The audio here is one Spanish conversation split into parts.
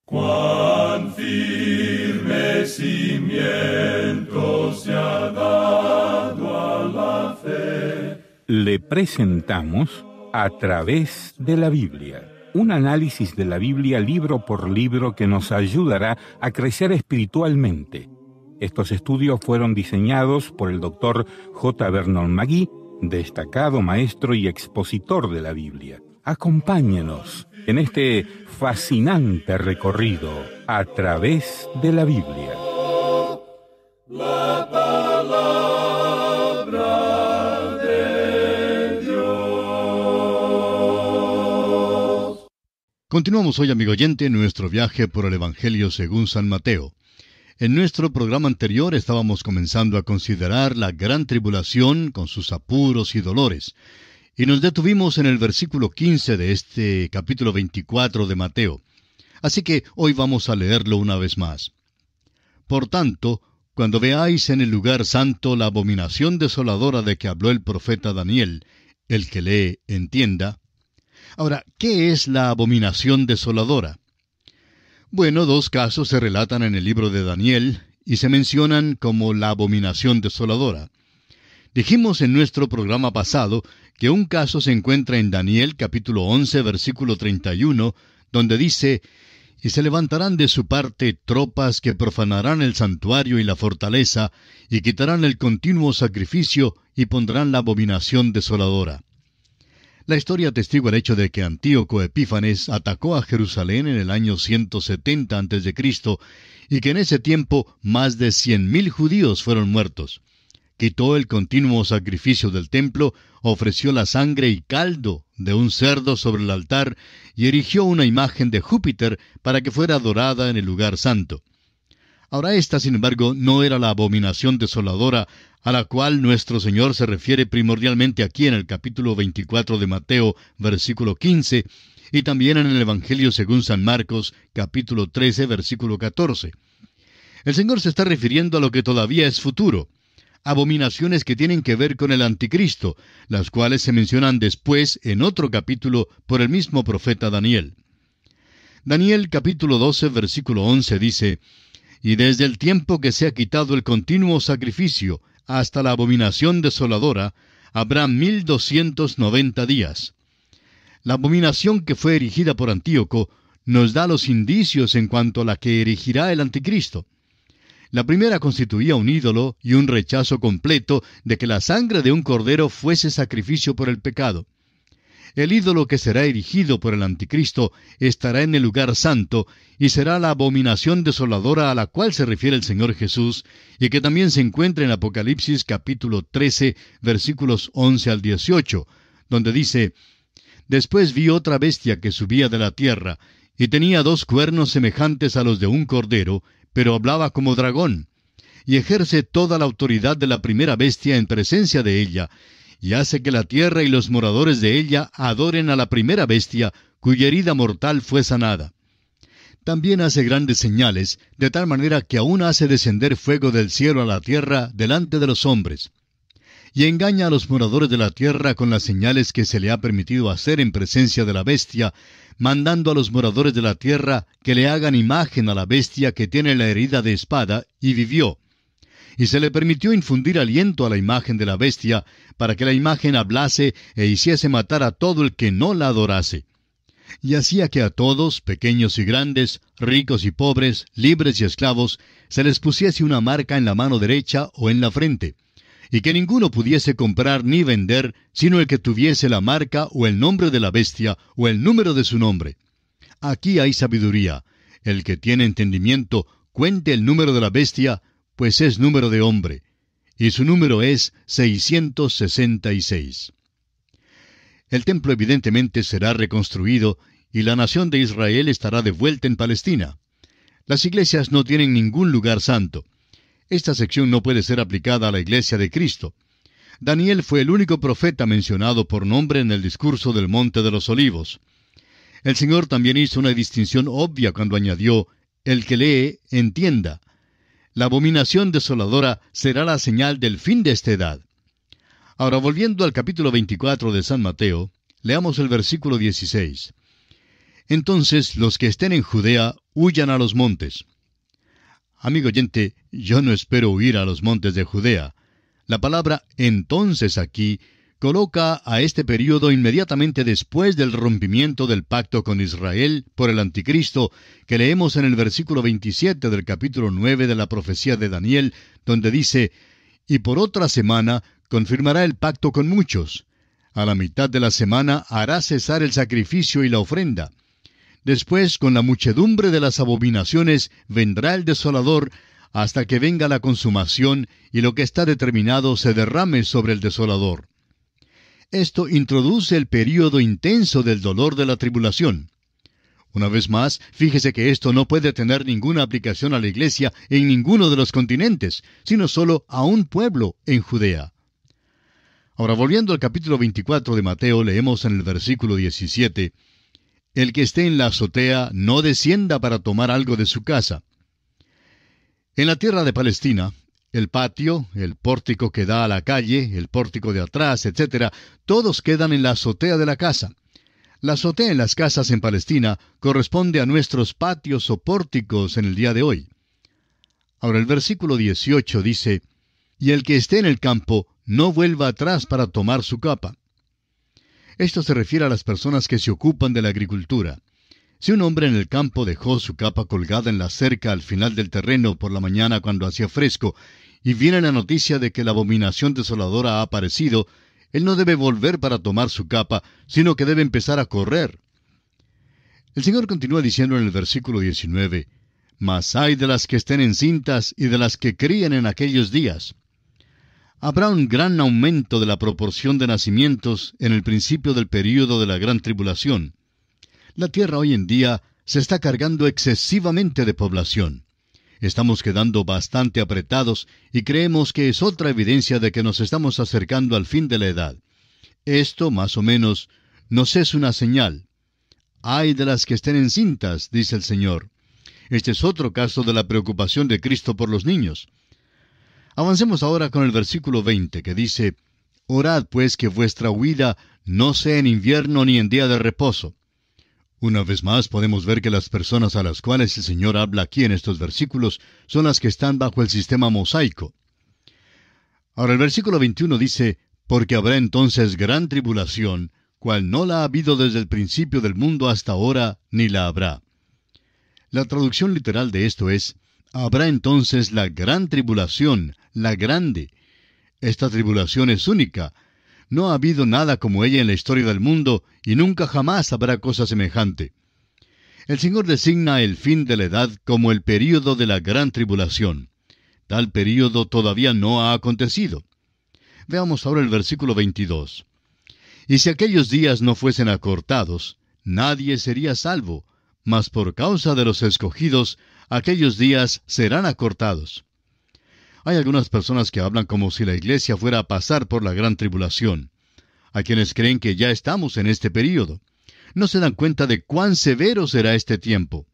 Cuán firme cimiento se ha dado a la fe. Le presentamos A través de la Biblia, un análisis de la Biblia libro por libro que nos ayudará a crecer espiritualmente. Estos estudios fueron diseñados por el Dr. J. Vernon McGee, destacado maestro y expositor de la Biblia. Acompáñenos en este fascinante recorrido a través de la Biblia. La palabra de Dios. Continuamos hoy, amigo oyente, nuestro viaje por el Evangelio según San Mateo. En nuestro programa anterior estábamos comenzando a considerar la gran tribulación con sus apuros y dolores, y nos detuvimos en el versículo 15 de este capítulo 24 de Mateo. Así que hoy vamos a leerlo una vez más. Por tanto, cuando veáis en el lugar santo la abominación desoladora de que habló el profeta Daniel, el que lee entienda. Ahora, ¿qué es la abominación desoladora? Bueno, dos casos se relatan en el libro de Daniel y se mencionan como la abominación desoladora. Dijimos en nuestro programa pasado que un caso se encuentra en Daniel capítulo 11 versículo 31, donde dice: «Y se levantarán de su parte tropas que profanarán el santuario y la fortaleza, y quitarán el continuo sacrificio, y pondrán la abominación desoladora». La historia atestigua el hecho de que Antíoco Epífanes atacó a Jerusalén en el año 170 a.C., y que en ese tiempo más de 100,000 judíos fueron muertos. Quitó el continuo sacrificio del templo, ofreció la sangre y caldo de un cerdo sobre el altar y erigió una imagen de Júpiter para que fuera adorada en el lugar santo. Ahora esta, sin embargo, no era la abominación desoladora a la cual nuestro Señor se refiere primordialmente aquí en el capítulo 24 de Mateo, versículo 15, y también en el Evangelio según San Marcos, capítulo 13, versículo 14. El Señor se está refiriendo a lo que todavía es futuro, abominaciones que tienen que ver con el anticristo, las cuales se mencionan después en otro capítulo por el mismo profeta Daniel. Daniel capítulo 12, versículo 11 dice: «Y desde el tiempo que se ha quitado el continuo sacrificio hasta la abominación desoladora, habrá 1290 días». La abominación que fue erigida por Antíoco nos da los indicios en cuanto a la que erigirá el anticristo. La primera constituía un ídolo y un rechazo completo de que la sangre de un cordero fuese sacrificio por el pecado. El ídolo que será erigido por el anticristo estará en el lugar santo y será la abominación desoladora a la cual se refiere el Señor Jesús y que también se encuentra en Apocalipsis capítulo 13, versículos 11 al 18, donde dice: «Después vi otra bestia que subía de la tierra, y tenía 2 cuernos semejantes a los de un cordero, pero hablaba como dragón, y ejerce toda la autoridad de la primera bestia en presencia de ella, y hace que la tierra y los moradores de ella adoren a la primera bestia, cuya herida mortal fue sanada. También hace grandes señales, de tal manera que aún hace descender fuego del cielo a la tierra delante de los hombres. Y engaña a los moradores de la tierra con las señales que se le ha permitido hacer en presencia de la bestia, mandando a los moradores de la tierra que le hagan imagen a la bestia que tiene la herida de espada, y vivió. Y se le permitió infundir aliento a la imagen de la bestia, para que la imagen hablase e hiciese matar a todo el que no la adorase. Y hacía que a todos, pequeños y grandes, ricos y pobres, libres y esclavos, se les pusiese una marca en la mano derecha o en la frente, y que ninguno pudiese comprar ni vender, sino el que tuviese la marca o el nombre de la bestia o el número de su nombre. Aquí hay sabiduría. El que tiene entendimiento, cuente el número de la bestia, pues es número de hombre, y su número es 666. El templo evidentemente será reconstruido, y la nación de Israel estará de vuelta en Palestina. Las iglesias no tienen ningún lugar santo. Esta sección no puede ser aplicada a la iglesia de Cristo. Daniel fue el único profeta mencionado por nombre en el discurso del Monte de los Olivos. El Señor también hizo una distinción obvia cuando añadió: «El que lee, entienda». La abominación desoladora será la señal del fin de esta edad. Ahora, volviendo al capítulo 24 de San Mateo, leamos el versículo 16. Entonces los que estén en Judea huyan a los montes. Amigo oyente, yo no espero huir a los montes de Judea. La palabra entonces aquí coloca a este período inmediatamente después del rompimiento del pacto con Israel por el anticristo, que leemos en el versículo 27 del capítulo 9 de la profecía de Daniel, donde dice: «Y por otra semana confirmará el pacto con muchos. A la mitad de la semana hará cesar el sacrificio y la ofrenda. Después, con la muchedumbre de las abominaciones, vendrá el desolador, hasta que venga la consumación, y lo que está determinado se derrame sobre el desolador». Esto introduce el período intenso del dolor de la tribulación. Una vez más, fíjese que esto no puede tener ninguna aplicación a la iglesia en ninguno de los continentes, sino solo a un pueblo en Judea. Ahora, volviendo al capítulo 24 de Mateo, leemos en el versículo 17: «El que esté en la azotea no descienda para tomar algo de su casa». En la tierra de Palestina, el patio, el pórtico que da a la calle, el pórtico de atrás, etc., todos quedan en la azotea de la casa. La azotea en las casas en Palestina corresponde a nuestros patios o pórticos en el día de hoy. Ahora el versículo 18 dice: «Y el que esté en el campo no vuelva atrás para tomar su capa». Esto se refiere a las personas que se ocupan de la agricultura. Si un hombre en el campo dejó su capa colgada en la cerca al final del terreno por la mañana cuando hacía fresco, y viene la noticia de que la abominación desoladora ha aparecido, él no debe volver para tomar su capa, sino que debe empezar a correr. El Señor continúa diciendo en el versículo 19: «Mas ay de las que estén encintas y de las que críen en aquellos días». Habrá un gran aumento de la proporción de nacimientos en el principio del período de la gran tribulación. La tierra hoy en día se está cargando excesivamente de población. Estamos quedando bastante apretados y creemos que es otra evidencia de que nos estamos acercando al fin de la edad. Esto, más o menos, nos es una señal. «Ay de las que estén encintas», dice el Señor. Este es otro caso de la preocupación de Cristo por los niños. Avancemos ahora con el versículo 20, que dice: «Orad pues que vuestra huida no sea en invierno ni en día de reposo». Una vez más podemos ver que las personas a las cuales el Señor habla aquí en estos versículos son las que están bajo el sistema mosaico. Ahora el versículo 21 dice: «Porque habrá entonces gran tribulación, cual no la ha habido desde el principio del mundo hasta ahora, ni la habrá». La traducción literal de esto es: «Habrá entonces la gran tribulación, la grande». Esta tribulación es única. No ha habido nada como ella en la historia del mundo, y nunca jamás habrá cosa semejante. El Señor designa el fin de la edad como el período de la gran tribulación. Tal período todavía no ha acontecido. Veamos ahora el versículo 22. «Y si aquellos días no fuesen acortados, nadie sería salvo, mas por causa de los escogidos, aquellos días serán acortados». Hay algunas personas que hablan como si la iglesia fuera a pasar por la gran tribulación. Hay quienes creen que ya estamos en este período. No se dan cuenta de cuán severo será este tiempo.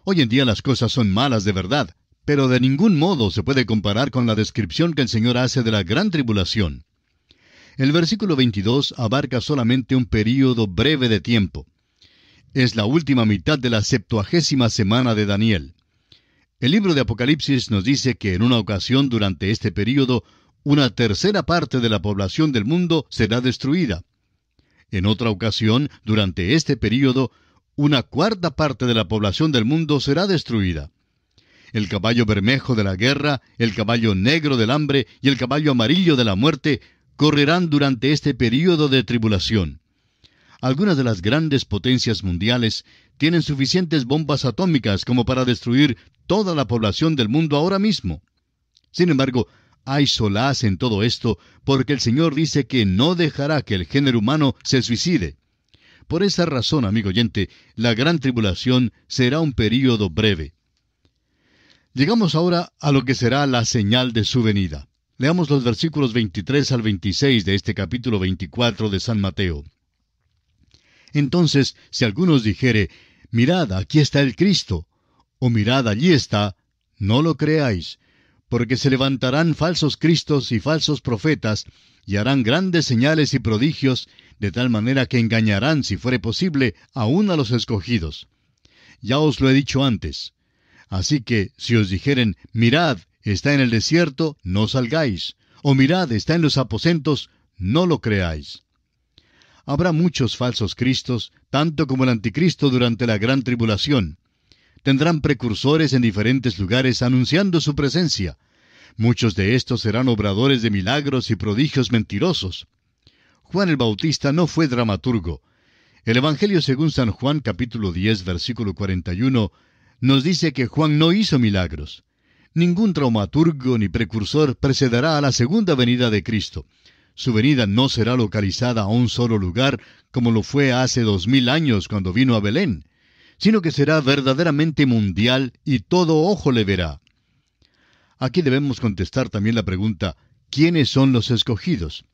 Hoy en día las cosas son malas de verdad, pero de ningún modo se puede comparar con la descripción que el Señor hace de la gran tribulación. El versículo 22 abarca solamente un período breve de tiempo. Es la última mitad de la 70ª semana de Daniel. El libro de Apocalipsis nos dice que en una ocasión durante este período, una tercera parte de la población del mundo será destruida. En otra ocasión, durante este período, una cuarta parte de la población del mundo será destruida. El caballo bermejo de la guerra, el caballo negro del hambre y el caballo amarillo de la muerte correrán durante este período de tribulación. Algunas de las grandes potencias mundiales tienen suficientes bombas atómicas como para destruir toda la población del mundo ahora mismo. Sin embargo, hay solaz en todo esto, porque el Señor dice que no dejará que el género humano se suicide. Por esa razón, amigo oyente, la gran tribulación será un período breve. Llegamos ahora a lo que será la señal de su venida. Leamos los versículos 23 al 26 de este capítulo 24 de San Mateo. «Entonces, si alguno os dijere, mirad, aquí está el Cristo, o mirad, allí está, no lo creáis, porque se levantarán falsos cristos y falsos profetas, y harán grandes señales y prodigios, de tal manera que engañarán, si fuere posible, aún a los escogidos. Ya os lo he dicho antes. Así que, si os dijeren, mirad, está en el desierto, no salgáis, o mirad, está en los aposentos, no lo creáis. Habrá muchos falsos cristos, tanto como el anticristo durante la gran tribulación. Tendrán precursores en diferentes lugares anunciando su presencia. Muchos de estos serán obradores de milagros y prodigios mentirosos. Juan el Bautista no fue dramaturgo. El Evangelio según San Juan, capítulo 10, versículo 41, nos dice que Juan no hizo milagros. Ningún dramaturgo ni precursor precederá a la segunda venida de Cristo. Su venida no será localizada a un solo lugar, como lo fue hace 2000 años cuando vino a Belén, sino que será verdaderamente mundial y todo ojo le verá. Aquí debemos contestar también la pregunta, ¿quiénes son los escogidos?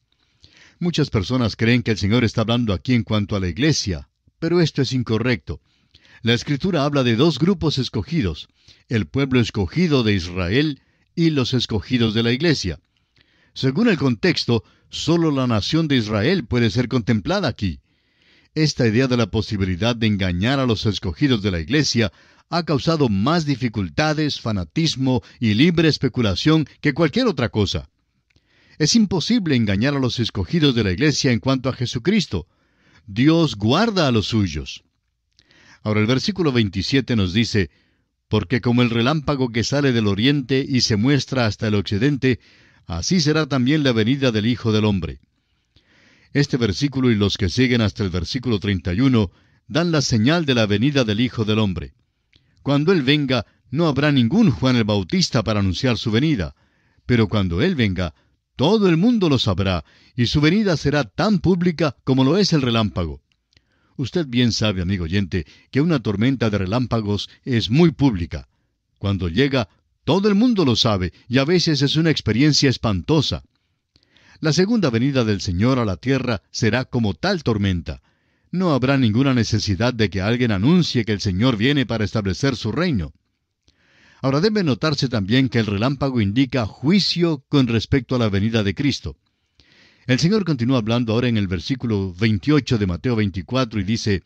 Muchas personas creen que el Señor está hablando aquí en cuanto a la iglesia, pero esto es incorrecto. La Escritura habla de dos grupos escogidos, el pueblo escogido de Israel y los escogidos de la iglesia. Según el contexto, solo la nación de Israel puede ser contemplada aquí. Esta idea de la posibilidad de engañar a los escogidos de la iglesia ha causado más dificultades, fanatismo y libre especulación que cualquier otra cosa. Es imposible engañar a los escogidos de la iglesia en cuanto a Jesucristo. Dios guarda a los suyos. Ahora el versículo 27 nos dice, porque como el relámpago que sale del oriente y se muestra hasta el occidente, así será también la venida del Hijo del Hombre. Este versículo y los que siguen hasta el versículo 31 dan la señal de la venida del Hijo del Hombre. Cuando Él venga, no habrá ningún Juan el Bautista para anunciar su venida, pero cuando Él venga, todo el mundo lo sabrá, y su venida será tan pública como lo es el relámpago. Usted bien sabe, amigo oyente, que una tormenta de relámpagos es muy pública. Cuando llega, todo el mundo lo sabe, y a veces es una experiencia espantosa. La segunda venida del Señor a la tierra será como tal tormenta. No habrá ninguna necesidad de que alguien anuncie que el Señor viene para establecer su reino. Ahora debe notarse también que el relámpago indica juicio con respecto a la venida de Cristo. El Señor continúa hablando ahora en el versículo 28 de Mateo 24 y dice,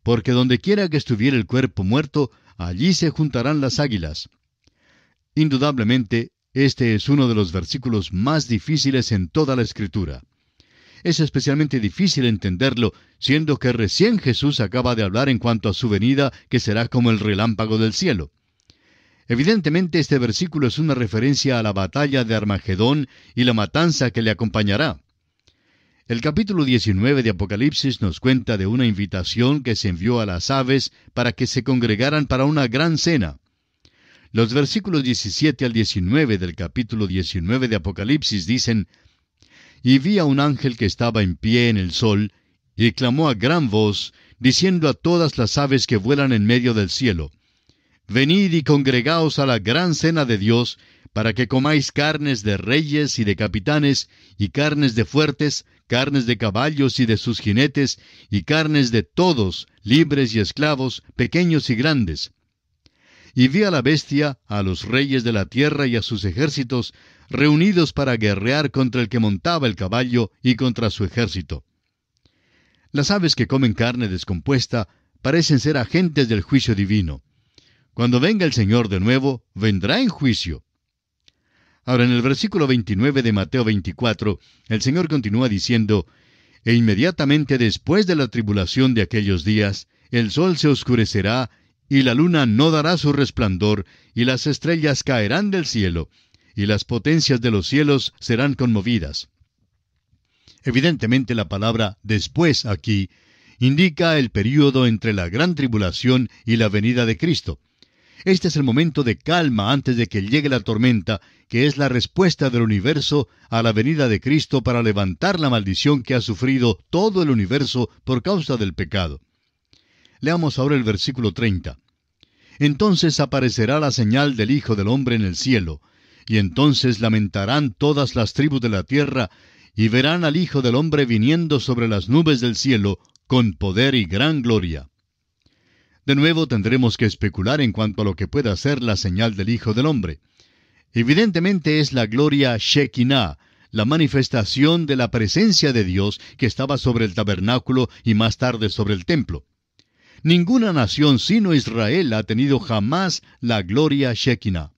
porque donde quiera que estuviera el cuerpo muerto, allí se juntarán las águilas. Indudablemente, este es uno de los versículos más difíciles en toda la Escritura. Es especialmente difícil entenderlo, siendo que recién Jesús acaba de hablar en cuanto a su venida, que será como el relámpago del cielo. Evidentemente este versículo es una referencia a la batalla de Armagedón y la matanza que le acompañará. El capítulo 19 de Apocalipsis nos cuenta de una invitación que se envió a las aves para que se congregaran para una gran cena. Los versículos 17 al 19 del capítulo 19 de Apocalipsis dicen, y vi a un ángel que estaba en pie en el sol, y clamó a gran voz, diciendo a todas las aves que vuelan en medio del cielo, venid y congregaos a la gran cena de Dios, para que comáis carnes de reyes y de capitanes, y carnes de fuertes, carnes de caballos y de sus jinetes, y carnes de todos, libres y esclavos, pequeños y grandes. Y vi a la bestia, a los reyes de la tierra y a sus ejércitos, reunidos para guerrear contra el que montaba el caballo y contra su ejército. Las aves que comen carne descompuesta parecen ser agentes del juicio divino. Cuando venga el Señor de nuevo, vendrá en juicio. Ahora, en el versículo 29 de Mateo 24, el Señor continúa diciendo, e inmediatamente después de la tribulación de aquellos días, el sol se oscurecerá, y la luna no dará su resplandor, y las estrellas caerán del cielo, y las potencias de los cielos serán conmovidas. Evidentemente la palabra después aquí indica el período entre la gran tribulación y la venida de Cristo. Este es el momento de calma antes de que llegue la tormenta, que es la respuesta del universo a la venida de Cristo para levantar la maldición que ha sufrido todo el universo por causa del pecado. Leamos ahora el versículo 30. Entonces aparecerá la señal del Hijo del Hombre en el cielo, y entonces lamentarán todas las tribus de la tierra, y verán al Hijo del Hombre viniendo sobre las nubes del cielo, con poder y gran gloria. De nuevo tendremos que especular en cuanto a lo que pueda ser la señal del Hijo del Hombre. Evidentemente es la gloria Shekinah, la manifestación de la presencia de Dios que estaba sobre el tabernáculo y más tarde sobre el templo. Ninguna nación sino Israel ha tenido jamás la gloria Shekinah.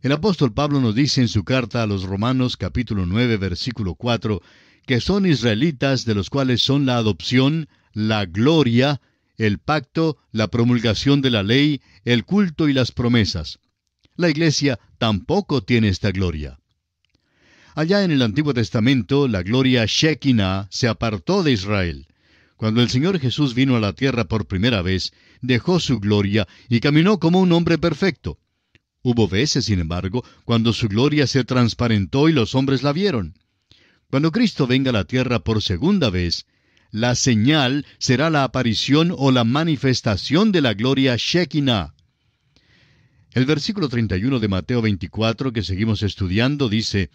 El apóstol Pablo nos dice en su carta a los Romanos capítulo 9 versículo 4 que son israelitas de los cuales son la adopción, la gloria, el pacto, la promulgación de la ley, el culto y las promesas. La iglesia tampoco tiene esta gloria. Allá en el Antiguo Testamento, la gloria Shekinah se apartó de Israel. Cuando el Señor Jesús vino a la tierra por primera vez, dejó su gloria y caminó como un hombre perfecto. Hubo veces, sin embargo, cuando su gloria se transparentó y los hombres la vieron. Cuando Cristo venga a la tierra por segunda vez, la señal será la aparición o la manifestación de la gloria Shekinah. El versículo 31 de Mateo 24, que seguimos estudiando, dice: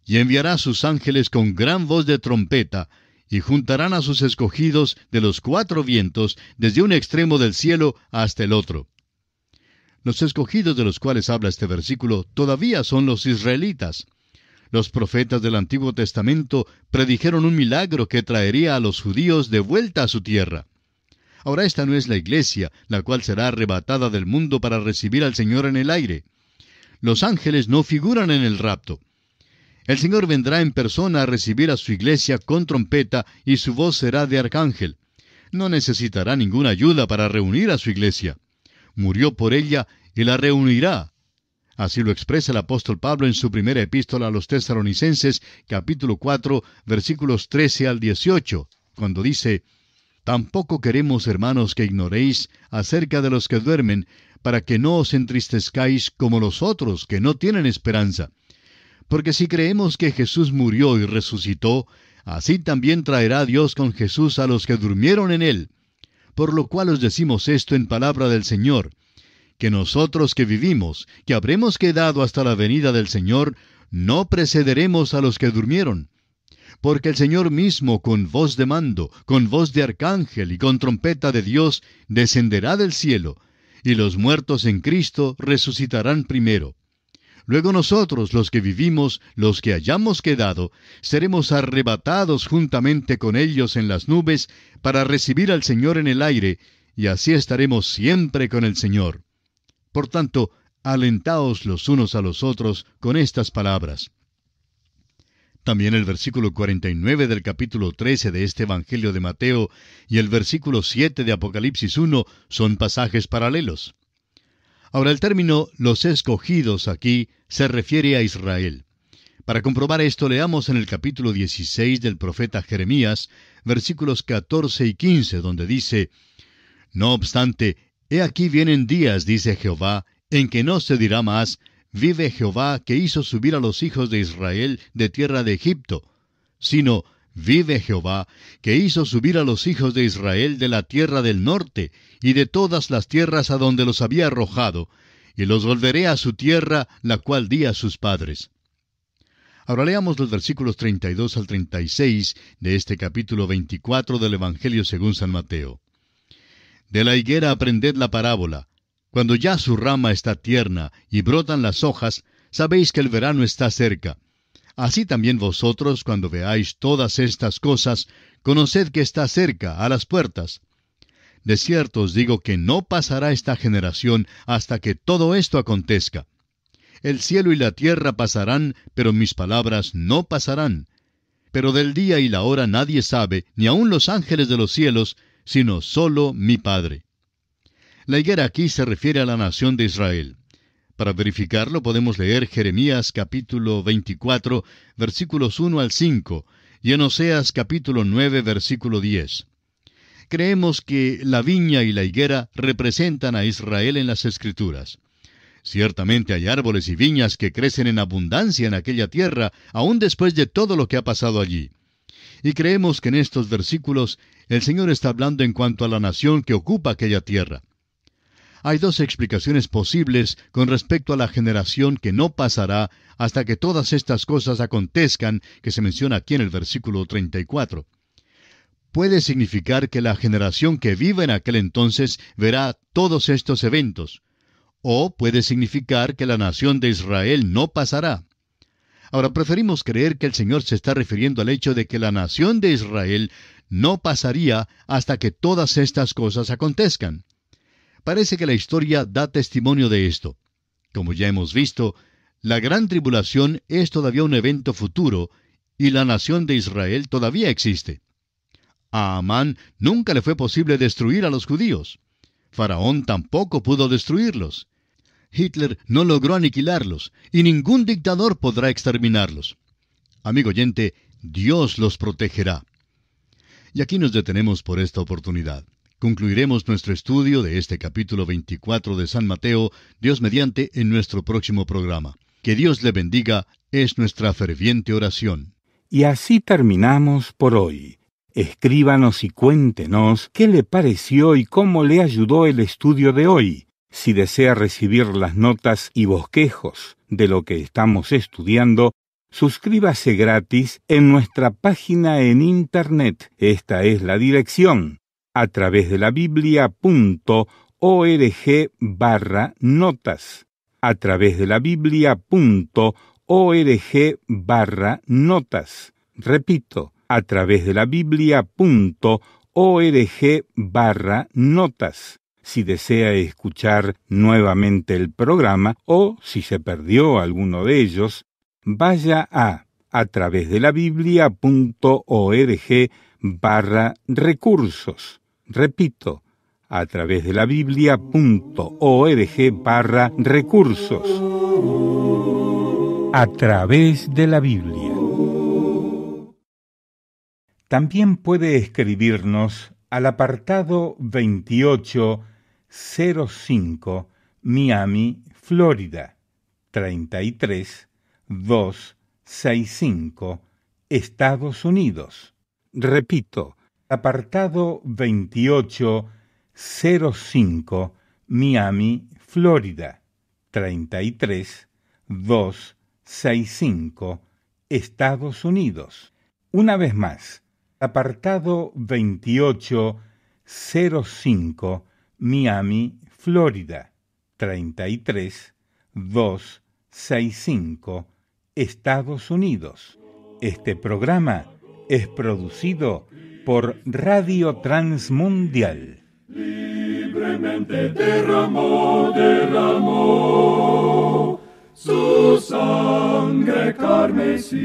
«Y enviará a sus ángeles con gran voz de trompeta, y juntarán a sus escogidos de los cuatro vientos, desde un extremo del cielo hasta el otro». Los escogidos de los cuales habla este versículo todavía son los israelitas. Los profetas del Antiguo Testamento predijeron un milagro que traería a los judíos de vuelta a su tierra. Ahora esta no es la iglesia, la cual será arrebatada del mundo para recibir al Señor en el aire. Los ángeles no figuran en el rapto. El Señor vendrá en persona a recibir a su iglesia con trompeta y su voz será de arcángel. No necesitará ninguna ayuda para reunir a su iglesia. Murió por ella y la reunirá. Así lo expresa el apóstol Pablo en su primera epístola a los Tesalonicenses, capítulo 4, versículos 13 al 18, cuando dice: «Tampoco queremos, hermanos, que ignoréis acerca de los que duermen, para que no os entristezcáis como los otros que no tienen esperanza. Porque si creemos que Jesús murió y resucitó, así también traerá Dios con Jesús a los que durmieron en él. Por lo cual os decimos esto en palabra del Señor, que nosotros que vivimos, que habremos quedado hasta la venida del Señor, no precederemos a los que durmieron. Porque el Señor mismo, con voz de mando, con voz de arcángel y con trompeta de Dios, descenderá del cielo, y los muertos en Cristo resucitarán primero. Luego nosotros, los que vivimos, los que hayamos quedado, seremos arrebatados juntamente con ellos en las nubes para recibir al Señor en el aire, y así estaremos siempre con el Señor. Por tanto, alentaos los unos a los otros con estas palabras». También el versículo 49 del capítulo 13 de este Evangelio de Mateo y el versículo 7 de Apocalipsis 1 son pasajes paralelos. Ahora, el término «los escogidos» aquí se refiere a Israel. Para comprobar esto, leamos en el capítulo 16 del profeta Jeremías, versículos 14 y 15, donde dice: «No obstante, he aquí vienen días, dice Jehová, en que no se dirá más: vive Jehová, que hizo subir a los hijos de Israel de tierra de Egipto, sino: vive Jehová, que hizo subir a los hijos de Israel de la tierra del norte, y de todas las tierras a donde los había arrojado, y los volveré a su tierra, la cual di a sus padres». Ahora leamos los versículos 32 al 36 de este capítulo 24 del Evangelio según San Mateo. «De la higuera aprended la parábola. Cuando ya su rama está tierna y brotan las hojas, sabéis que el verano está cerca. Así también vosotros, cuando veáis todas estas cosas, conoced que está cerca, a las puertas. De cierto os digo que no pasará esta generación hasta que todo esto acontezca. El cielo y la tierra pasarán, pero mis palabras no pasarán. Pero del día y la hora nadie sabe, ni aun los ángeles de los cielos, sino solo mi Padre». La higuera aquí se refiere a la nación de Israel. Para verificarlo podemos leer Jeremías capítulo 24, versículos 1 al 5, y en Oseas capítulo 9, versículo 10. Creemos que la viña y la higuera representan a Israel en las Escrituras. Ciertamente hay árboles y viñas que crecen en abundancia en aquella tierra, aún después de todo lo que ha pasado allí. Y creemos que en estos versículos el Señor está hablando en cuanto a la nación que ocupa aquella tierra. Hay dos explicaciones posibles con respecto a la generación que no pasará hasta que todas estas cosas acontezcan, que se menciona aquí en el versículo 34. Puede significar que la generación que viva en aquel entonces verá todos estos eventos, o puede significar que la nación de Israel no pasará. Ahora, preferimos creer que el Señor se está refiriendo al hecho de que la nación de Israel no pasaría hasta que todas estas cosas acontezcan. Parece que la historia da testimonio de esto. Como ya hemos visto, la gran tribulación es todavía un evento futuro y la nación de Israel todavía existe. A Amán nunca le fue posible destruir a los judíos. Faraón tampoco pudo destruirlos. Hitler no logró aniquilarlos, y ningún dictador podrá exterminarlos. Amigo oyente, Dios los protegerá. Y aquí nos detenemos por esta oportunidad. Concluiremos nuestro estudio de este capítulo 24 de San Mateo, Dios mediante, en nuestro próximo programa. Que Dios le bendiga, es nuestra ferviente oración. Y así terminamos por hoy. Escríbanos y cuéntenos qué le pareció y cómo le ayudó el estudio de hoy. Si desea recibir las notas y bosquejos de lo que estamos estudiando, suscríbase gratis en nuestra página en Internet. Esta es la dirección: atravesdelabiblia.org/notas. atravesdelabiblia.org/notas. Repito, atravesdelabiblia.org/notas. Si desea escuchar nuevamente el programa o si se perdió alguno de ellos, vaya a atravesdelabiblia.org/recursos. Repito, atravesdelabiblia.org/recursos. A través de la Biblia. También puede escribirnos al apartado 2805, Miami, Florida, 33265, Estados Unidos. Repito, apartado 2805, Miami, Florida, 33265, Estados Unidos. Una vez más, apartado 2805, Miami, Florida, 33265, Estados Unidos. Este programa es producido por Radio Transmundial. Libremente derramó su sangre carmesí.